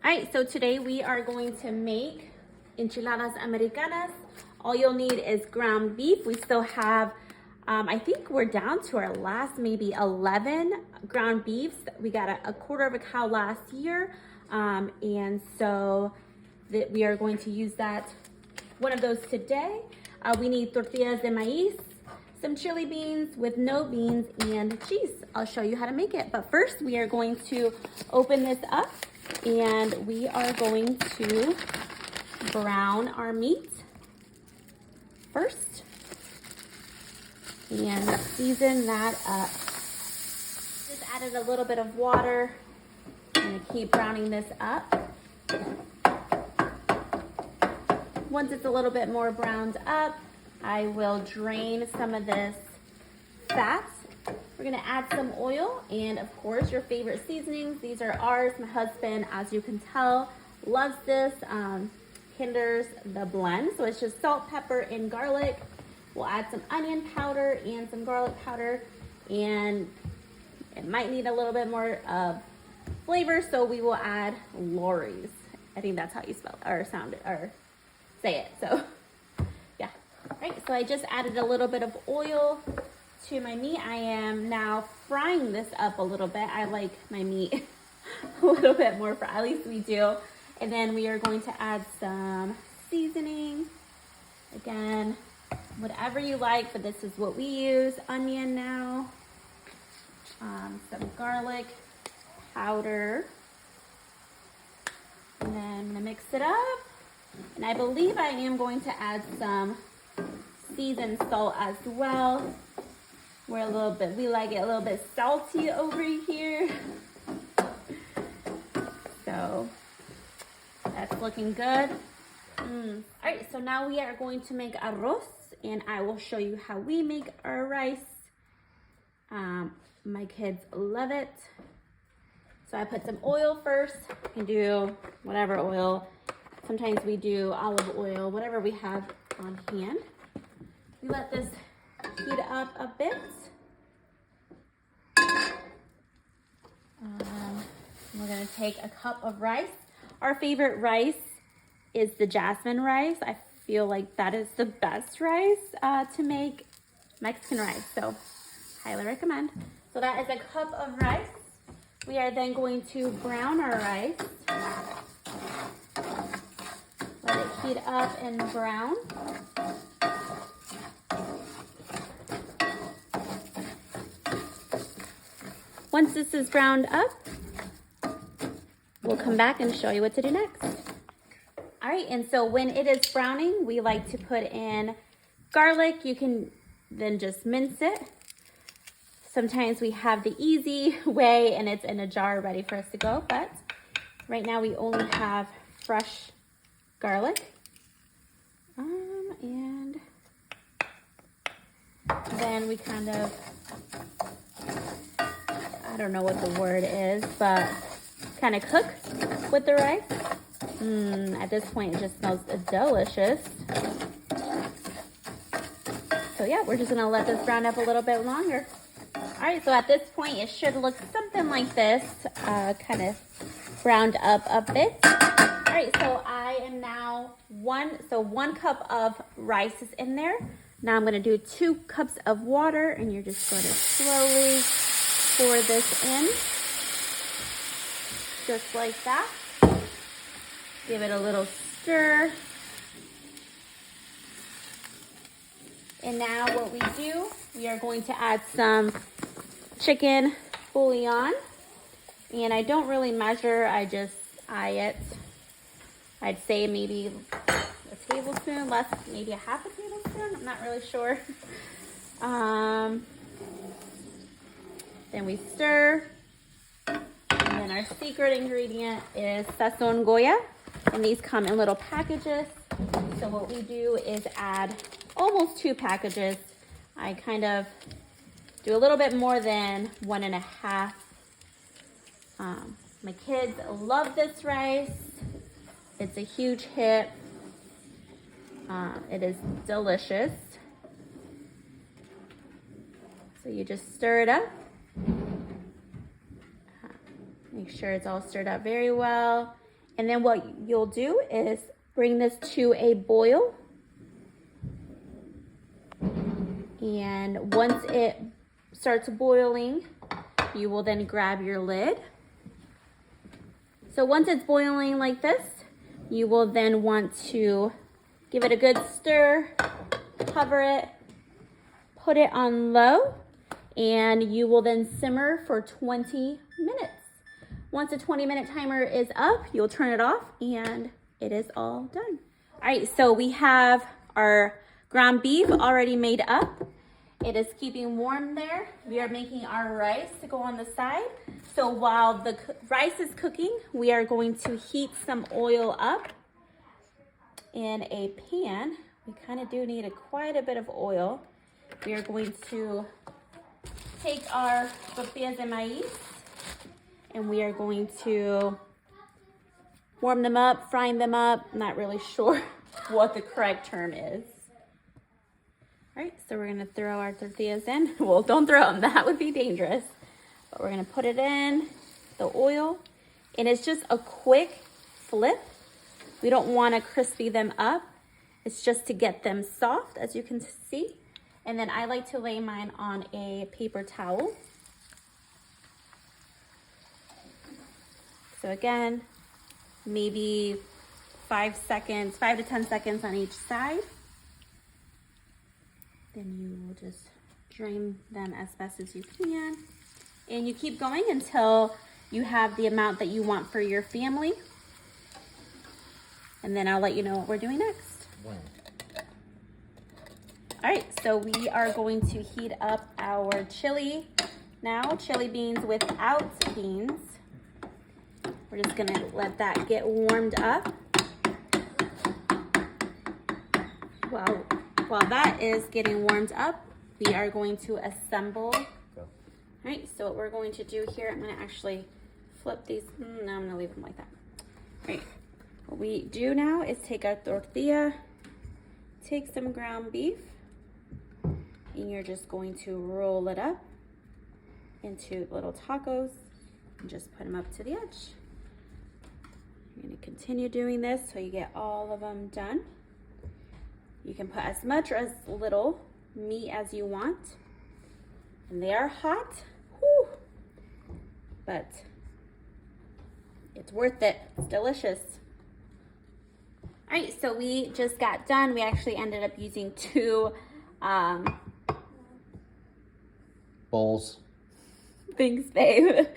All right, so today we are going to make enchiladas americanas. All you'll need is ground beef. We still have, I think we're down to our last maybe 11 ground beefs. We got a quarter of a cow last year. And so we are going to use one of those today. We need tortillas de maíz, some chili beans with no beans, and cheese. I'll show you how to make it. But first we are going to open this up and we are going to brown our meat first and season that up. Just added a little bit of water. I'm gonna keep browning this up. Once it's a little bit more browned up, I will drain some of this fat. We're gonna add some oil and of course your favorite seasonings. These are ours. My husband, as you can tell, loves this. Hinders the blend. So it's just salt, pepper, and garlic. We'll add some onion powder and some garlic powder, and it might need a little bit more flavor, so we will add Lawry's. I think that's how you spell it, or sound it, or say it. So yeah. All right, so I just added a little bit of oil to my meat. I am now frying this up a little bit. I like my meat a little bit more fried, at least we do. And then we are going to add some seasoning. Again, whatever you like, but this is what we use. Onion now, some garlic powder. And then I'm gonna mix it up. And I believe I am going to add some seasoned salt as well. We like it a little bit salty over here. So that's looking good. All right, so now we are going to make arroz, and I will show you how we make our rice. My kids love it. So I put some oil first. You can do whatever oil. Sometimes we do olive oil, whatever we have on hand. We let this heat up a bit. We're gonna take a cup of rice. Our favorite rice is the jasmine rice. I feel like that is the best rice to make Mexican rice, so highly recommend. So that is a cup of rice. We are then going to brown our rice. Let it heat up and brown. Once this is browned up, we'll come back and show you what to do next. All right, and so when it is browning, we like to put in garlic. You can then just mince it. Sometimes we have the easy way and it's in a jar ready for us to go, but right now we only have fresh garlic. And then we kind of, I don't know what the word is, but kind of cook with the rice. At this point, it just smells delicious. So yeah, we're just gonna let this brown up a little bit longer. All right, so at this point, it should look something like this, kind of browned up a bit. All right, so I am now one cup of rice is in there. Now I'm gonna do 2 cups of water, and you're just gonna slowly pour this in, just like that. Give it a little stir. And now what we do, we are going to add some chicken bouillon. And I don't really measure, I just eye it. I'd say maybe a tablespoon, less, maybe a half a tablespoon. I'm not really sure. Then we stir. And then our secret ingredient is sazon Goya. And these come in little packages. So what we do is add almost 2 packages. I kind of do a little bit more than 1.5. My kids love this rice. It's a huge hit. It is delicious. So you just stir it up. Make sure it's all stirred up very well. And then what you'll do is bring this to a boil. And once it starts boiling, you will then grab your lid. So once it's boiling like this, you will then want to give it a good stir, cover it, put it on low, and you will then simmer for 20 minutes. Once the 20-minute timer is up, you'll turn it off and it is all done. All right, so we have our ground beef already made up. It is keeping warm there. We are making our rice to go on the side. So while the rice is cooking, we are going to heat some oil up in a pan. We kind of do need quite a bit of oil. We are going to take our tortillas de maíz and we are going to warm them up, frying them up. I'm not really sure what the correct term is. All right, so we're gonna throw our tortillas in. Well, don't throw them, that would be dangerous. But we're gonna put it in the oil, and it's just a quick flip. We don't wanna crispy them up. It's just to get them soft, as you can see. And then I like to lay mine on a paper towel. So again, maybe 5 to 10 seconds on each side. Then you will just drain them as best as you can. And you keep going until you have the amount that you want for your family. And then I'll let you know what we're doing next. When? All right, so we are going to heat up our chili now, chili beans without beans. We're just gonna let that get warmed up. While that is getting warmed up, we are going to assemble. All right, so what we're going to do here, I'm gonna actually flip these. No, I'm gonna leave them like that. All right, what we do now is take our tortilla, take some ground beef, and you're just going to roll it up into little tacos and just put them up to the edge. You're gonna continue doing this till you get all of them done. You can put as much or as little meat as you want. And they are hot, whew, but it's worth it. It's delicious. All right, so we just got done. We actually ended up using 2 bowls. Thanks, babe.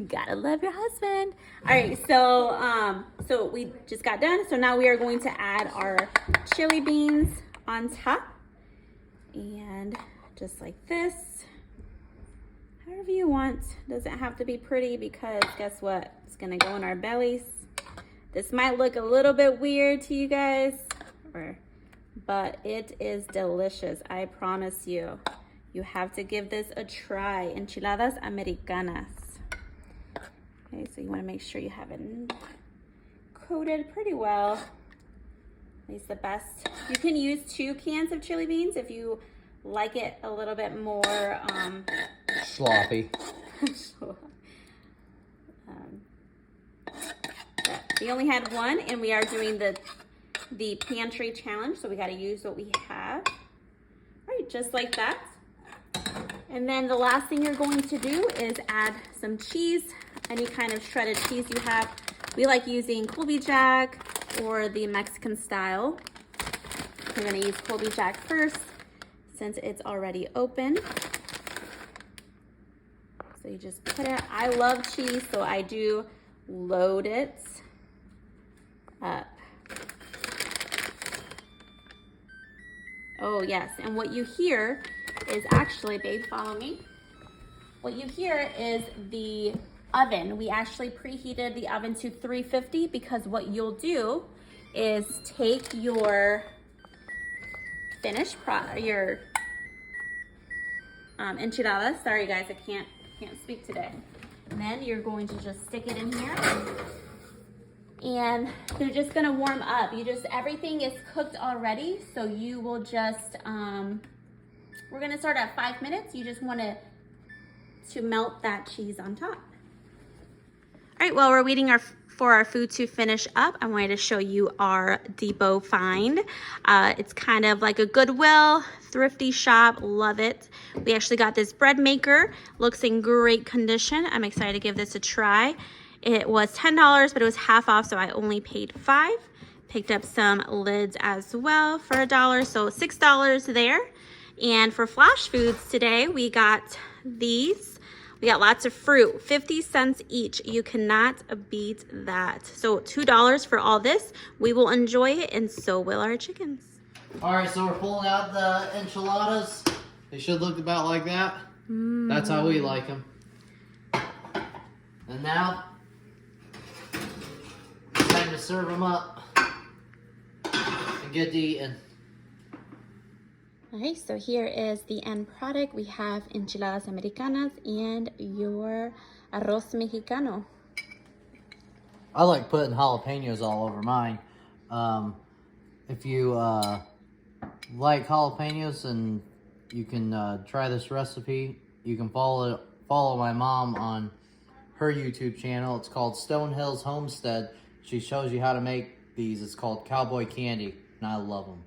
Gotta love your husband. All right, so we just got done. So now we are going to add our chili beans on top, and just like this, however you want. Doesn't have to be pretty, because guess what? It's gonna go in our bellies. This might look a little bit weird to you guys, but it is delicious. I promise you. You have to give this a try. Enchiladas Americanas. Okay, so you want to make sure you have it coated pretty well. At least the best. You can use 2 cans of chili beans if you like it a little bit more sloppy. We only had 1, and we are doing the pantry challenge, so we got to use what we have. All right, just like that. And then the last thing you're going to do is add some cheese, any kind of shredded cheese you have. We like using Colby Jack or the Mexican style. We're gonna use Colby Jack first since it's already open. So you just put it, I love cheese, so I do load it up. Oh yes, and what you hear is actually, babe, follow me. What you hear is the oven. We actually preheated the oven to 350 because what you'll do is take your finished your enchiladas. Sorry guys, I can't speak today. And then you're going to just stick it in here, and they're just gonna warm up. Everything is cooked already, so you will just we're gonna start at 5 minutes. You just want to melt that cheese on top. All right, while we're waiting for our food to finish up, I wanted to show you our Depot find. It's kind of like a Goodwill, thrifty shop. Love it. We actually got this bread maker. Looks in great condition. I'm excited to give this a try. It was $10, but it was half off, so I only paid $5. Picked up some lids as well for $1, so $6 there. And for Flash Foods today, we got these. We got lots of fruit, 50 cents each. You cannot beat that. So $2 for all this. We will enjoy it, and so will our chickens. All right, so we're pulling out the enchiladas. They should look about like that. That's how we like them. And now, it's time to serve them up and get to eating. All right, so here is the end product. We have enchiladas americanas and your arroz mexicano. I like putting jalapenos all over mine. If you like jalapenos, and you can try this recipe, you can follow my mom on her YouTube channel. It's called Stone Hills Homestead. She shows you how to make these. It's called Cowboy Candy, and I love them.